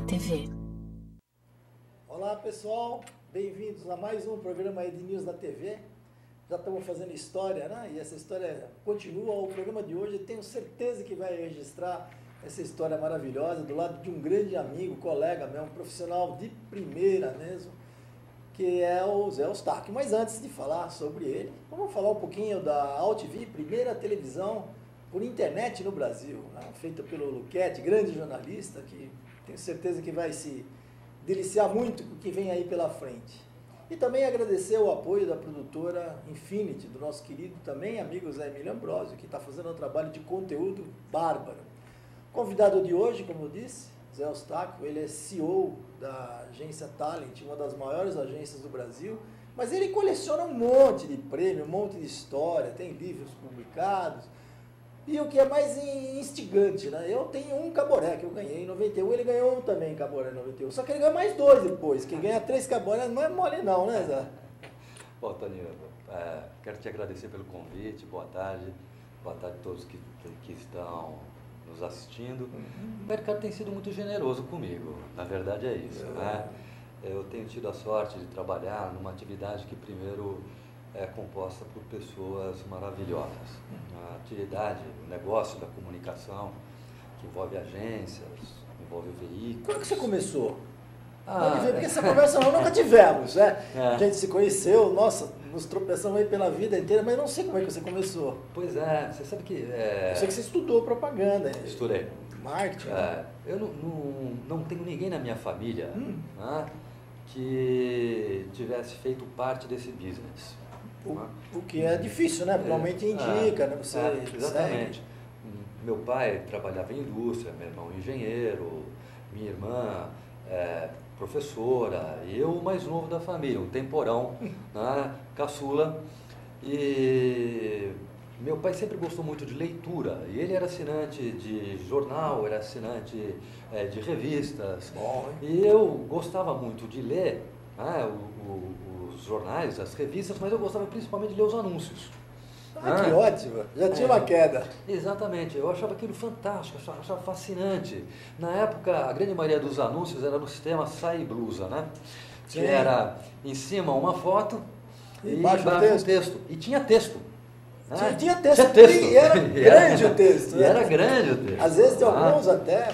TV. Olá pessoal, bem-vindos a mais um programa Ed News na TV. Já estamos fazendo história, né? E essa história continua. O programa de hoje, tenho certeza que vai registrar essa história maravilhosa do lado de um grande amigo, colega meu, um profissional de primeira mesmo, que é o Zé Eustáquio. Mas antes de falar sobre ele, vamos falar um pouquinho da AltV, primeira televisão por internet no Brasil, né? Feita pelo Luquete, grande jornalista, que tenho certeza que vai se deliciar muito com o que vem aí pela frente. E também agradecer o apoio da produtora Infinity, do nosso querido também amigo Zé Emílio Ambrosio, que está fazendo um trabalho de conteúdo bárbaro. Convidado de hoje, como eu disse, Zé Eustáquio, ele é CEO da agência Talent, uma das maiores agências do Brasil, mas ele coleciona um monte de prêmio, um monte de história, tem livros publicados. E o que é mais instigante, né? Eu tenho um caboré que eu ganhei em 91, ele ganhou também caboré em 91. Só que ele ganhou mais dois depois. Quem ganha 3 caborés não é mole não, né, Zé? Bom, Toninho, quero te agradecer pelo convite, boa tarde a todos que estão nos assistindo. O mercado tem sido muito generoso comigo, na verdade é isso, né? Eu tenho tido a sorte de trabalhar numa atividade que primeiro é composta por pessoas maravilhosas. A atividade, o negócio da comunicação, que envolve agências, envolve veículos. Como é que você começou? Porque essa conversa nós nunca tivemos, né? A gente se conheceu, nossa, nos tropeçamos aí pela vida inteira, mas não sei como é que você começou. Pois é, você sabe que... Eu sei que você estudou propaganda. Estudei. Marketing. Eu não tenho ninguém na minha família que tivesse feito parte desse business. O que é difícil, né? Provavelmente indica, né? Você exatamente. Meu pai trabalhava em indústria, meu irmão engenheiro, minha irmã professora, e eu o mais novo da família, um temporão, né? Caçula. E meu pai sempre gostou muito de leitura, e ele era assinante de jornal, era assinante de revistas. Bom, e eu gostava muito de ler os jornais, as revistas, mas eu gostava principalmente de ler os anúncios. Que ótimo! Já tinha uma queda. Exatamente, eu achava aquilo fantástico, achava fascinante. Na época, a grande maioria dos anúncios era no sistema Saia e Blusa, né? Sim. Que era em cima uma foto e embaixo um texto. E tinha texto. Tinha texto. E era grande o texto. E era grande o texto. Às vezes tem alguns até,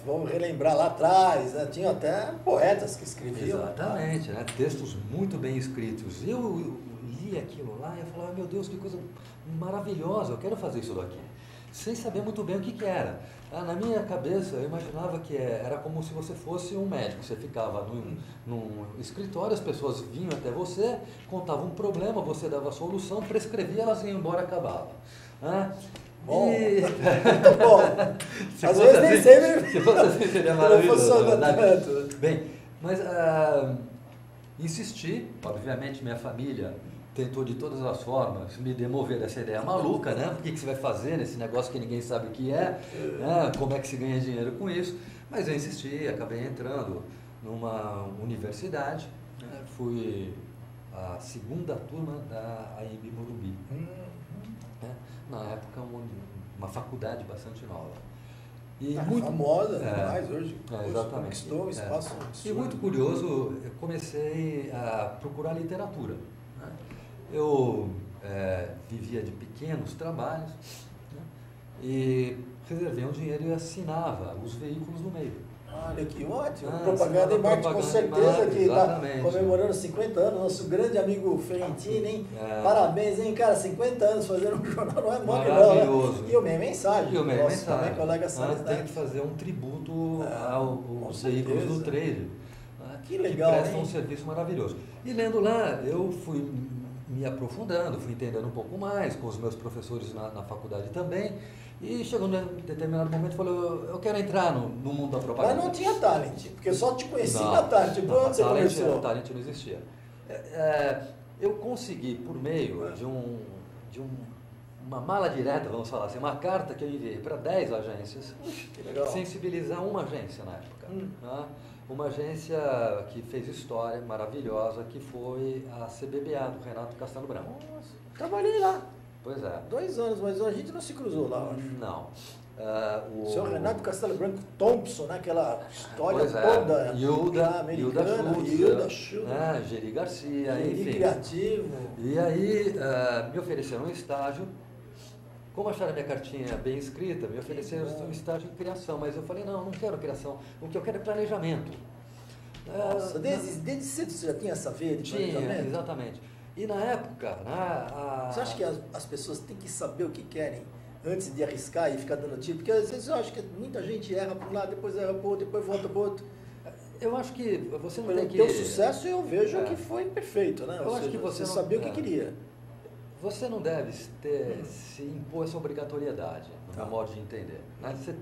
vamos relembrar lá atrás, né? Tinha até poetas que escreviam. Exatamente, né? Textos muito bem escritos. Eu li aquilo lá e eu falava, meu Deus, que coisa maravilhosa, eu quero fazer isso daqui. Sem saber muito bem o que era. Na minha cabeça, eu imaginava que era como se você fosse um médico. Você ficava num escritório, as pessoas vinham até você, contavam um problema, você dava a solução, prescrevia, elas iam embora, acabava. Bom, muito bom. Às vezes nem sempre... Se fosse assim, seria maravilhoso. Tanto. Bem, mas insisti, obviamente minha família tentou de todas as formas me demover dessa ideia maluca, né? O que você vai fazer nesse negócio que ninguém sabe o que é, né? Como é que se ganha dinheiro com isso? Mas eu insisti, acabei entrando numa universidade, né? Fui a segunda turma da AMB Morumbi. Né? Na época, uma faculdade bastante nova. E muito famosa, mais hoje. Exatamente. Conquistou um espaço E muito curioso, eu comecei a procurar literatura. Eu vivia de pequenos trabalhos, né? E reservei um dinheiro e assinava os veículos no meio. Olha que ótimo! Propaganda e marketing, com certeza que está comemorando 50 anos, nosso grande amigo Ferentini, hein? Parabéns, hein, cara? 50 anos fazendo um jornal não é mole, não, né? E o Meio Mensagem. E o Meio Mensagem. Também, colega Salles, tem que fazer um tributo aos veículos do trade. Que legal, que prestam um serviço maravilhoso. E lendo lá, eu fui me aprofundando, fui entendendo um pouco mais, com os meus professores na faculdade também, e chegou num determinado momento e falou, eu quero entrar no mundo da propaganda. Mas não tinha Talent, porque eu só te conheci na Talent, tipo, onde você começou? Talent não existia. Eu consegui, por meio de uma mala direta, vamos falar assim, uma carta que eu enviei para 10 agências, sensibilizar uma agência na época. Né? Uma agência que fez história maravilhosa, que foi a CBBA, do Renato Castelo Branco. Nossa, trabalhei lá. Pois é. 2 anos, mas a gente não se cruzou lá, eu acho. Não. O senhor Renato Castelo Branco Thompson, né? Aquela história pois toda Hilda Schultz, Geri Garcia, Geri enfim. Criativo. E aí me ofereceram um estágio. Como acharam a minha cartinha bem escrita, me ofereceram um estágio em criação, mas eu falei, não quero criação, o que eu quero é planejamento. Nossa, desde cedo você já tinha essa veia de planejamento? Tinha, exatamente. E na época... Você acha que as pessoas têm que saber o que querem antes de arriscar e ficar dando tiro? Porque às vezes eu acho que muita gente erra para um lado, depois erra para o outro, depois volta para o outro. Eu acho que você não tem que... O teu sucesso eu vejo que foi perfeito, né? Eu acho que você não... sabia o que queria. Você não deve se impor essa obrigatoriedade, no meu modo de entender. Né? Você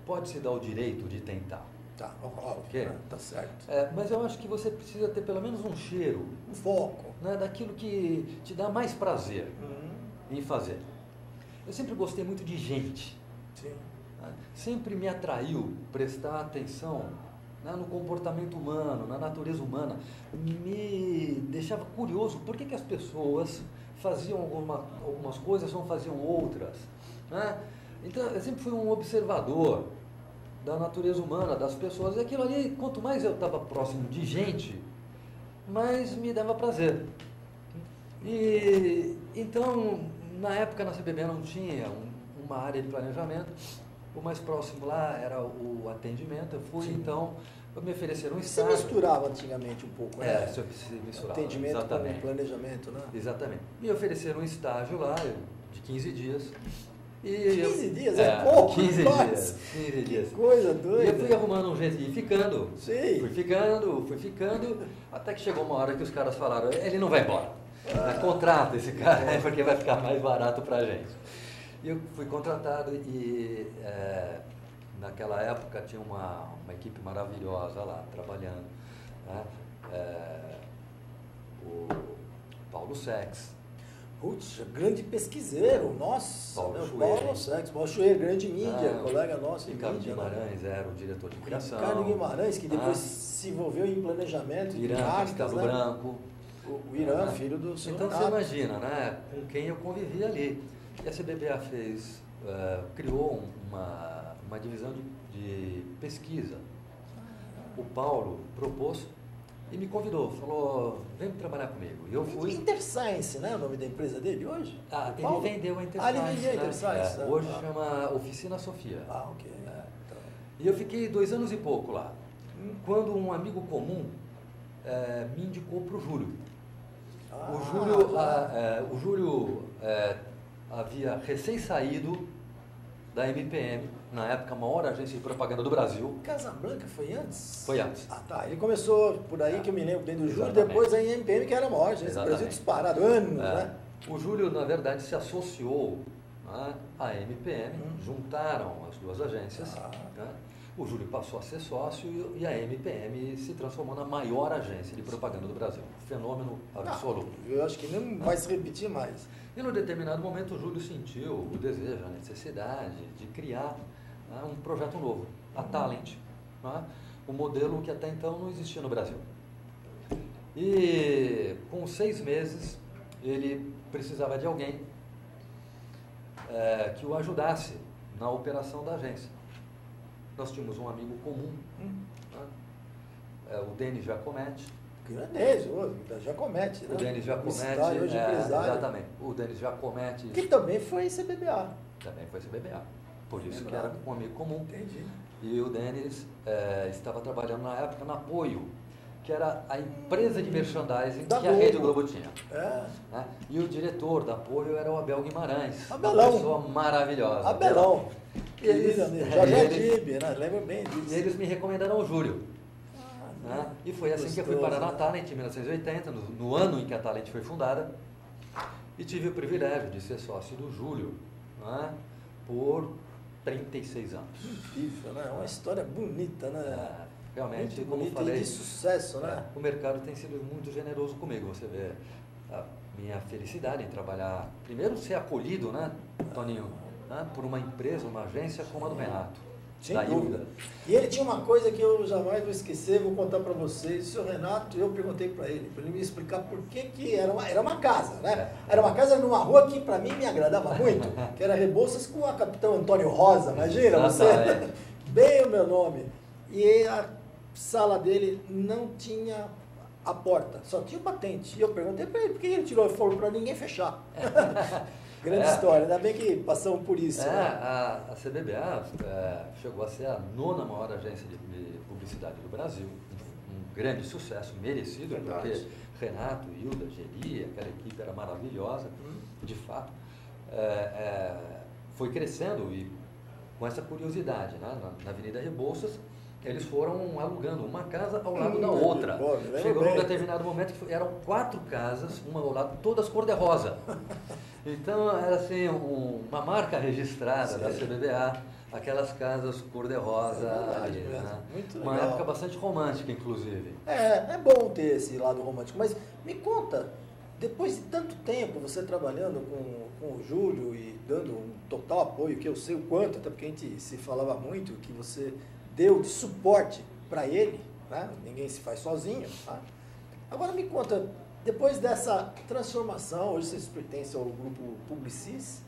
pode se dar o direito de tentar. Tá, okay? Tá certo. Mas eu acho que você precisa ter pelo menos um cheiro. Um foco. Né, daquilo que te dá mais prazer em fazer. Eu sempre gostei muito de gente. Sim. Né? Sempre me atraiu prestar atenção, né, no comportamento humano, na natureza humana. Me deixava curioso por que as pessoas faziam algumas coisas ou não faziam outras. Né? Então, eu sempre fui um observador da natureza humana, das pessoas. E aquilo ali, quanto mais eu estava próximo de gente, mais me dava prazer. E então, na época na CBB não tinha uma área de planejamento. O mais próximo lá era o atendimento. Eu fui, então, me ofereceram um estágio. Você misturava antigamente um pouco, né? Se misturava. Atendimento com planejamento, né? Exatamente. Me ofereceram um estágio lá de 15 dias. E 15 dias? É pouco? 15 dias. Que coisa doida. E eu fui arrumando um jeito de ir ficando. Sim. Fui ficando, até que chegou uma hora que os caras falaram, ele não vai embora. Contrata esse cara, porque vai ficar mais barato pra gente. E eu fui contratado e naquela época tinha uma equipe maravilhosa lá, trabalhando. Né? O Paulo Sex. Putz, grande pesquiseiro, nossa, Paulo Sex, Paulo Chueiro, grande mídia, colega nosso. Ricardo Guimarães era o diretor de criação. Ricardo Guimarães, que depois se envolveu em planejamento de Irã, marcas, Castelo Branco. O Irã, filho do senhor Então você imagina, né, com quem eu convivi ali. E a CBBA criou uma divisão de pesquisa. O Paulo propôs e me convidou, falou, vem trabalhar comigo. E eu fui. InterScience, né? O nome da empresa dele hoje? Ele vendeu a InterScience. Ele vendeu a InterScience. Hoje chama Oficina Sofia. Ok. E eu fiquei 2 anos e pouco lá. Quando um amigo comum me indicou para o Júlio. O Júlio havia recém saído da MPM, na época a maior agência de propaganda do Brasil. Casablanca foi antes? Foi antes. Ele começou por aí, que eu me lembro bem do Júlio, depois a MPM, que era a maior agência do Brasil, disparado, anos, né? O Júlio, na verdade, se associou, né, à MPM, juntaram as duas agências. Né? O Júlio passou a ser sócio e a MPM se transformou na maior agência de propaganda do Brasil. Fenômeno absoluto. Eu acho que não vai se repetir mais. E num determinado momento o Júlio sentiu o desejo, a necessidade de criar, né, um projeto novo, a Talent, né, um modelo que até então não existia no Brasil. E com 6 meses ele precisava de alguém que o ajudasse na operação da agência. Nós tínhamos um amigo comum, né, o Denis Giacometti. Grandeza, Giacometti, né? O Denis Giacometti, hoje empresário. Exatamente. O Denis Giacometti. Que também foi CBBA. Também foi CBBA. Por isso que era um amigo comum. Entendi. E o Denis estava trabalhando na época na Apoio, que era a empresa de merchandising que a Rede Globo tinha. Né? E o diretor da Apoio era o Abel Guimarães. Abelão. Uma pessoa maravilhosa. Abelão. Eles, né? Lembro bem disso. E eles me recomendaram o Júlio. Né? E foi assim que eu fui parar na Talent em 1980, no ano em que a Talent foi fundada. E tive o privilégio de ser sócio do Júlio, né, por 36 anos. Incrível, né? Uma história bonita, né? Realmente, muito como bonita, falei, e de sucesso, né? O mercado tem sido muito generoso comigo. Você vê a minha felicidade em trabalhar, primeiro ser acolhido, né, Toninho, né, por uma empresa, uma agência como a do Renato. Sem da dúvida. Hilda. E ele tinha uma coisa que eu jamais vou esquecer, vou contar para vocês. O senhor Renato, eu perguntei para ele me explicar por que era uma casa, né? Era uma casa numa rua que para mim me agradava muito, que era Rebouças com a Capitão Antônio Rosa, imagina você? Bem o meu nome. E a sala dele não tinha a porta, só tinha o batente. E eu perguntei para ele por que ele tirou e falou para ninguém fechar. Grande história, ainda bem que passamos por isso. Né? A CBBA chegou a ser a 9ª maior agência de publicidade do Brasil, um grande sucesso merecido, porque Renato, Hilda, Geri, aquela equipe era maravilhosa, de fato, foi crescendo e com essa curiosidade, né? Na Avenida Rebouças, eles foram alugando uma casa ao lado da outra. Chegou num determinado momento que eram 4 casas, uma ao lado, todas cor-de-rosa. Então, era assim, uma marca registrada da CBBA, aquelas casas cor-de-rosa ali, né? Muito uma legal. época bastante romântica, inclusive. É bom ter esse lado romântico, mas me conta, depois de tanto tempo você trabalhando com o Júlio e dando um total apoio, que eu sei o quanto, até porque a gente se falava muito, que você deu de suporte para ele, né? Ninguém se faz sozinho. Tá? Agora me conta, depois dessa transformação, hoje vocês pertencem ao grupo Publicis,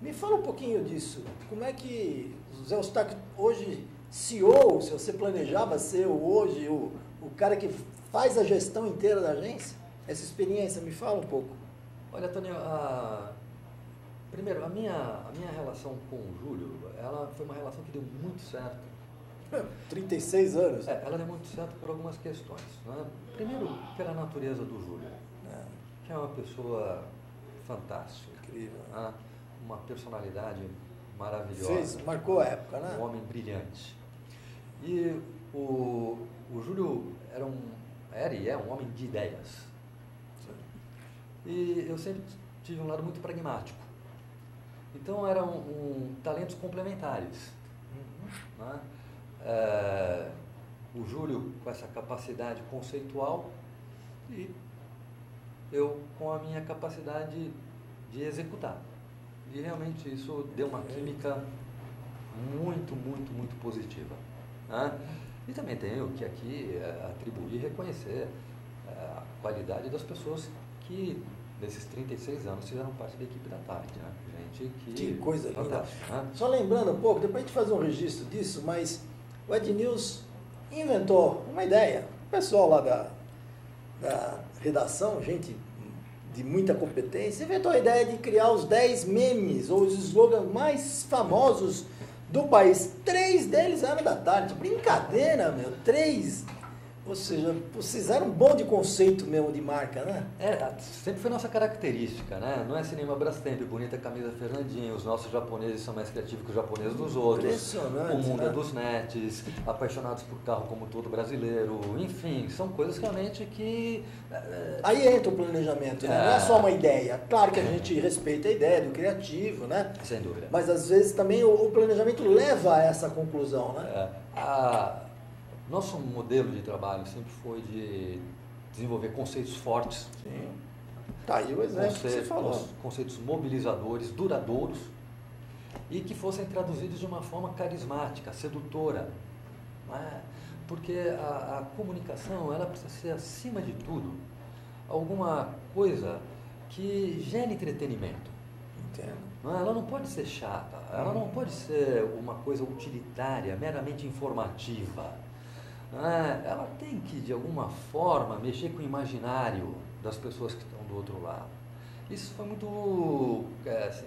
me fala um pouquinho disso. Como é que o Zé Eustáquio, hoje CEO, se você planejava ser hoje o cara que faz a gestão inteira da agência? Essa experiência, me fala um pouco. Olha, Tony, primeiro, a minha relação com o Júlio, ela foi uma relação que deu muito certo. 36 anos. Ela deu muito certo por algumas questões. Né? Primeiro, pela natureza do Júlio, que é uma pessoa fantástica. Incrível. Né? Uma personalidade maravilhosa. Marcou a época, né? Um homem brilhante. E o Júlio era e é um homem de ideias. Sim. E eu sempre tive um lado muito pragmático. Então eram talentos complementares. Né? O Júlio com essa capacidade conceitual e eu com a minha capacidade de executar. E realmente isso deu uma química muito, muito, muito positiva. Né? E também tenho que aqui atribuir e reconhecer a qualidade das pessoas que nesses 36 anos fizeram parte da equipe da tarde. Né? Gente que coisa linda. Né? Só lembrando um pouco, depois a gente faz um registro disso, mas o Ed News inventou uma ideia. O pessoal lá da redação, gente de muita competência, inventou a ideia de criar os 10 memes ou os slogans mais famosos do país. 3 deles eram da tarde. Brincadeira, meu. 3. Ou seja, vocês eram bom de conceito mesmo de marca, né? Sempre foi nossa característica, né? Não é cinema Brastemp, bonita camisa Fernandinho, os nossos japoneses são mais criativos que os japoneses dos outros. Impressionante, o mundo né? é dos nets, apaixonados por carro como todo brasileiro, enfim, são coisas realmente que... Aí entra o planejamento, né? Não é só uma ideia. Claro que a gente respeita a ideia do criativo, né? Sem dúvida. Mas às vezes também o planejamento leva a essa conclusão, né? Nosso modelo de trabalho sempre foi de desenvolver conceitos fortes. Sim. Tá aí o exemplo que você falou. Conceitos mobilizadores, duradouros e que fossem traduzidos de uma forma carismática, sedutora. Né? Porque a comunicação, ela precisa ser, acima de tudo, alguma coisa que gere entretenimento. Entendo. Ela não pode ser chata, ela não pode ser uma coisa utilitária, meramente informativa. Ela tem que, de alguma forma, mexer com o imaginário das pessoas que estão do outro lado. Isso foi muito...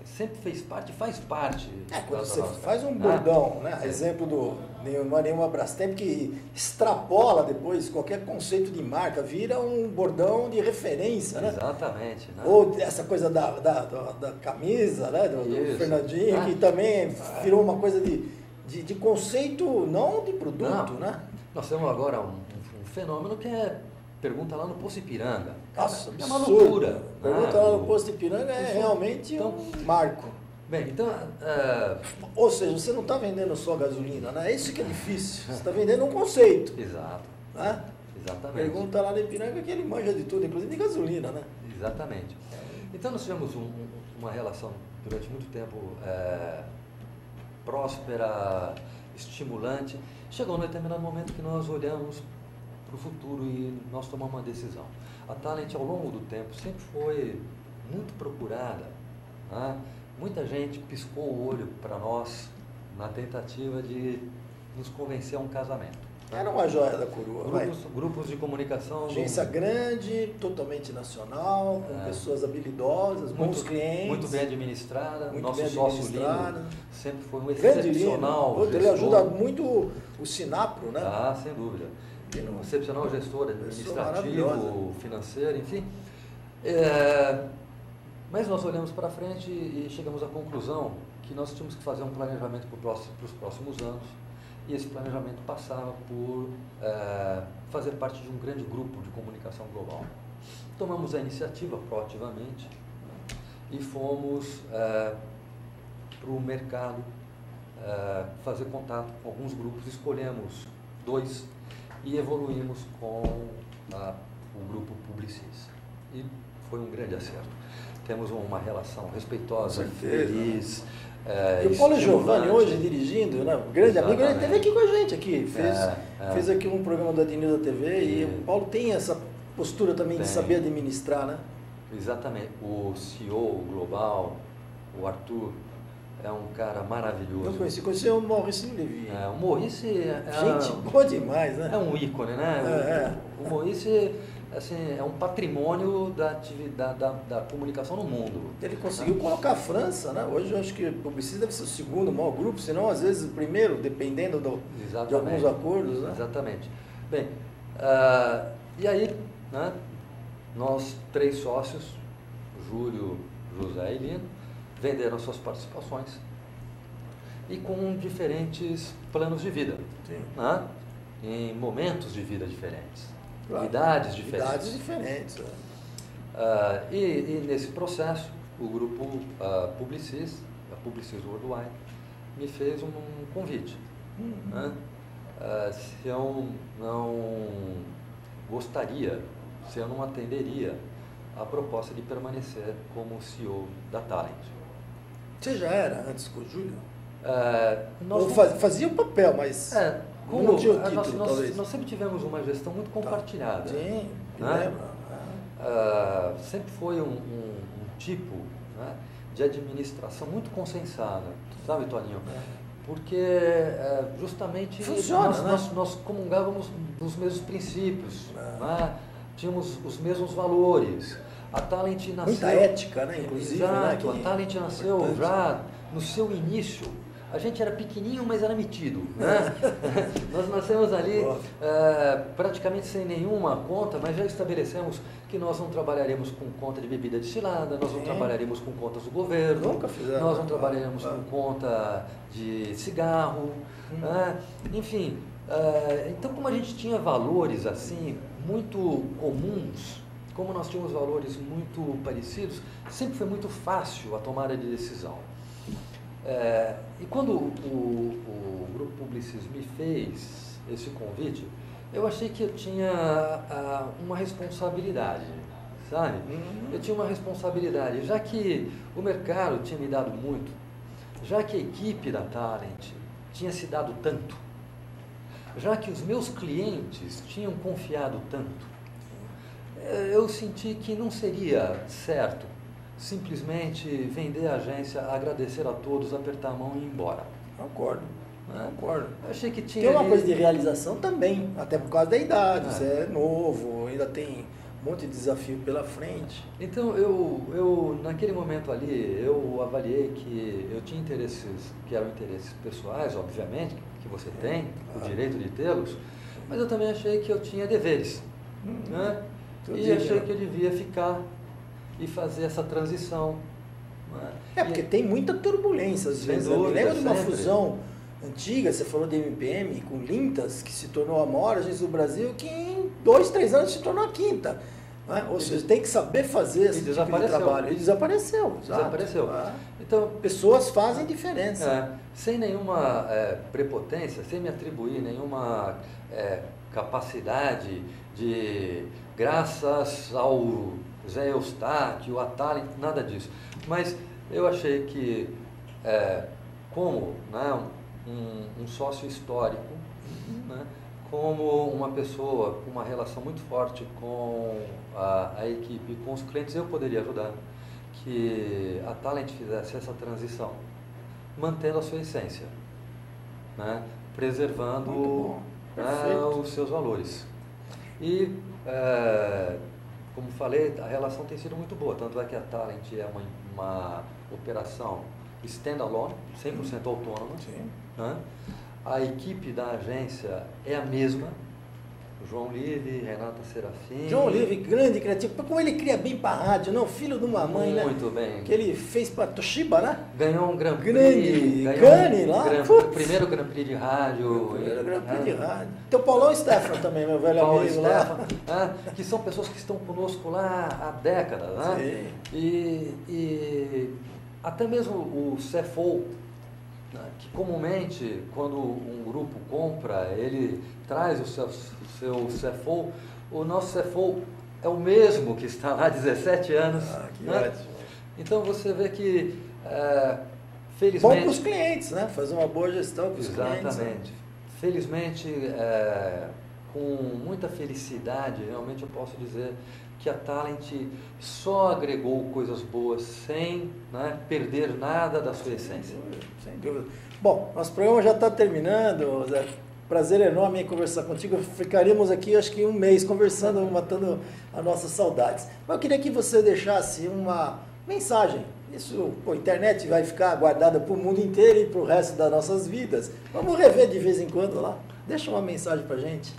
sempre fez parte, faz parte. Quando você faz um bordão, né? Exemplo do nenhuma Brastemp que extrapola depois qualquer conceito de marca, vira um bordão de referência, né? Exatamente. Né? Ou essa coisa da camisa, né? Do Fernandinho, que também virou uma coisa de conceito, não de produto, né? Nós temos agora um fenômeno que é pergunta lá no Poço Ipiranga. Nossa, é uma loucura. Pergunta lá no Poço Ipiranga é realmente um marco. Bem, então... Ou seja, você não está vendendo só gasolina, né? É isso que é difícil. Você está vendendo um conceito. Exato. Né? Exatamente. Pergunta lá no Ipiranga que ele manja de tudo, inclusive de gasolina, né? Exatamente. Então nós tivemos uma relação durante muito tempo próspera estimulante. Chegou um determinado momento que nós olhamos para o futuro e nós tomamos uma decisão. A Talent, ao longo do tempo, sempre foi muito procurada, né? Muita gente piscou o olho para nós na tentativa de nos convencer a um casamento. Era uma joia da coroa. Grupos de comunicação. Agência grande, totalmente nacional, com pessoas habilidosas, bons clientes. Muito bem administrada. Muito Nosso bem sócio administrada. Lino sempre foi um excepcional gestor. Ele ajuda muito o Sinapro, né? Ah, sem dúvida. Um excepcional gestor administrativo, financeiro, enfim. Mas nós olhamos para frente e chegamos à conclusão que nós tínhamos que fazer um planejamento para os próximos anos. E esse planejamento passava por fazer parte de um grande grupo de comunicação global. Tomamos a iniciativa proativamente e fomos para o mercado fazer contato com alguns grupos. Escolhemos 2 e evoluímos com o grupo Publicis. E foi um grande acerto. Temos uma relação respeitosa, feliz. E o Paulo Giovanni hoje dirigindo, né? Um grande amigo, ele esteve aqui com a gente aqui, fez aqui um programa da Ednews da TV e o Paulo tem essa postura também de saber administrar, né? Exatamente. O CEO global, o Arthur, é um cara maravilhoso. Eu conheci o Maurício Levy. O Maurício gente boa demais, né? É um ícone, né? O Maurício assim, é um patrimônio da comunicação no mundo. Ele conseguiu colocar a França, né? Hoje eu acho que o Publicis deve ser o segundo maior grupo, senão às vezes o primeiro, dependendo de alguns acordos. Né? Exatamente. Bem, e aí, né, nós 3 sócios, Júlio, José e Lino, venderam suas participações e com diferentes planos de vida, né? Em momentos de vida diferentes. Claro, idades diferentes. Idades diferentes. E nesse processo, o grupo Publicis, a Publicis Worldwide, me fez um convite. Né? Se eu não gostaria, se eu não atenderia a proposta de permanecer como CEO da Talent. Você já era antes com o Júlio? Nós fazia o papel, mas... Como não tinha o título, nós sempre tivemos uma gestão muito compartilhada. Sim, né? Sempre foi um tipo, né, de administração muito consensada, sabe, Toninho? Porque justamente nós comungávamos dos mesmos princípios, né? Tínhamos os mesmos valores. A Talent nasceu... Muita ética, né? Inclusive. Exato, a Talent nasceu já no seu início. A gente era pequenininho, mas era metido, né? Nós nascemos ali praticamente sem nenhuma conta, mas já estabelecemos que nós não trabalharemos com conta de bebida destilada, nós não trabalharemos com contas do governo, Nunca fizemos, nós não trabalharemos com conta de cigarro, né? Enfim, então como a gente tinha valores assim muito comuns, como nós tínhamos valores muito parecidos, sempre foi muito fácil a tomada de decisão. E quando o Grupo Publicis me fez esse convite, eu achei que eu tinha uma responsabilidade, sabe? Eu tinha uma responsabilidade, já que o mercado tinha me dado muito, já que a equipe da Talent tinha se dado tanto, já que os meus clientes tinham confiado tanto, eu senti que não seria certo simplesmente vender a agência, agradecer a todos, apertar a mão e ir embora. Concordo. Concordo. Eu achei que tinha... Tem uma coisa de realização também, até por causa da idade. Você é novo, ainda tem um monte de desafio pela frente. Então, eu naquele momento ali, eu avaliei que eu tinha interesses, que eram interesses pessoais, obviamente, que você tem, o direito de tê-los, mas eu também achei que eu tinha deveres. Né? E achei que eu devia ficar e fazer essa transição. Porque tem muita turbulência às vezes. Eu me lembro de uma fusão antiga, você falou de MPM, com Lintas, que se tornou a maior agência do Brasil, que em 2, 3 anos se tornou a quinta. Ou seja, tem que saber fazer esse tipo de trabalho. E desapareceu. Desapareceu. Então, pessoas fazem diferença. Sem nenhuma prepotência, sem me atribuir nenhuma capacidade de, graças ao Zé Eustáquio, a Talent, nada disso. Mas eu achei que, como um sócio histórico, né? Como uma pessoa com uma relação muito forte com a equipe, com os clientes, eu poderia ajudar que a Talent fizesse essa transição, mantendo a sua essência, né? Preservando os seus valores. E, como falei, a relação tem sido muito boa, tanto é que a Talent é uma operação standalone, 100% autônoma, né? A equipe da agência é a mesma, João Live, Renata Serafim. João Live, grande criativo, como ele cria bem para rádio, não? Filho de uma mãe, né? Muito bem. Que ele fez para Toshiba, né? Ganhou um Grand Prix. Primeiro Grand Prix de rádio. Primeiro Grand Prix de rádio. Tem o Paulão Stefano também, meu velho amigo lá. Que são pessoas que estão conosco lá há décadas, né? Sim. E até mesmo o CFO, que comumente, quando um grupo compra, ele traz o seu CFO, o nosso CFO é o mesmo que está lá há 17 anos. Que ótimo. Então você vê que, felizmente... Bom para os clientes, né? Fazer uma boa gestão para os clientes. Exatamente. Felizmente, com muita felicidade, realmente eu posso dizer que a Talent só agregou coisas boas sem, né, perder nada da sua essência. Sem dúvida. Bom, nosso programa já está terminando, Zé. Prazer enorme em conversar contigo. Ficaríamos aqui, acho que um mês conversando, matando as nossas saudades. Mas eu queria que você deixasse uma mensagem. Isso, a internet vai ficar guardada para o mundo inteiro e para o resto das nossas vidas. Vamos rever de vez em quando lá. Deixa uma mensagem para a gente.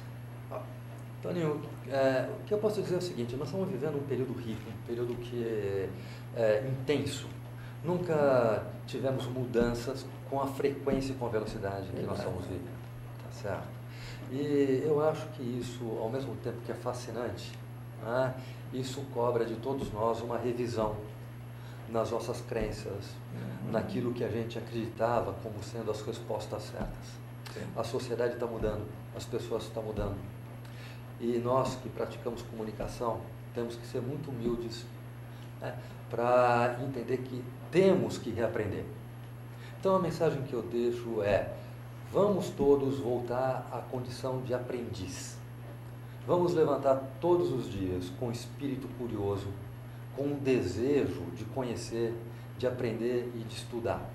Toninho, o que eu posso dizer é o seguinte: nós estamos vivendo um período rico, um período que é intenso. Nunca tivemos mudanças com a frequência e com a velocidade que nós estamos vivendo, tá certo? E eu acho que isso, ao mesmo tempo que é fascinante, né, isso cobra de todos nós uma revisão nas nossas crenças, naquilo que a gente acreditava como sendo as respostas certas. Sim. A sociedade está mudando, as pessoas estão mudando. E nós que praticamos comunicação temos que ser muito humildes, né, para entender que temos que reaprender. Então a mensagem que eu deixo é: vamos todos voltar à condição de aprendiz. Vamos levantar todos os dias com espírito curioso, com um desejo de conhecer, de aprender e de estudar.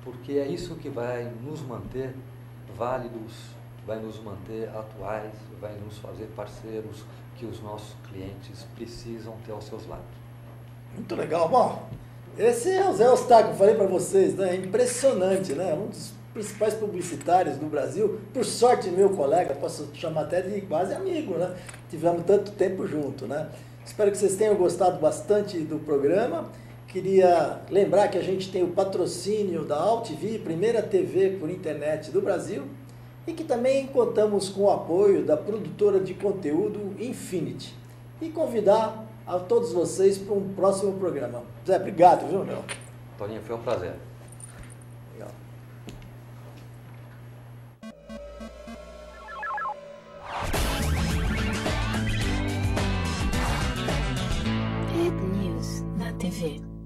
Porque é isso que vai nos manter válidos, vai nos manter atuais, vai nos fazer parceiros que os nossos clientes precisam ter aos seus lados. Muito legal. Bom, esse é o Zé Eustáquio, eu falei para vocês, né? É impressionante, né? Um dos principais publicitários do Brasil, por sorte meu colega, posso chamar até de quase amigo, né? Tivemos tanto tempo junto, né? Espero que vocês tenham gostado bastante do programa. Queria lembrar que a gente tem o patrocínio da AltV, primeira TV por internet do Brasil, e que também contamos com o apoio da produtora de conteúdo Infinity. E convidar a todos vocês para um próximo programa. Zé, obrigado, viu, meu? Toninho, foi um prazer. Legal. Ed News na TV.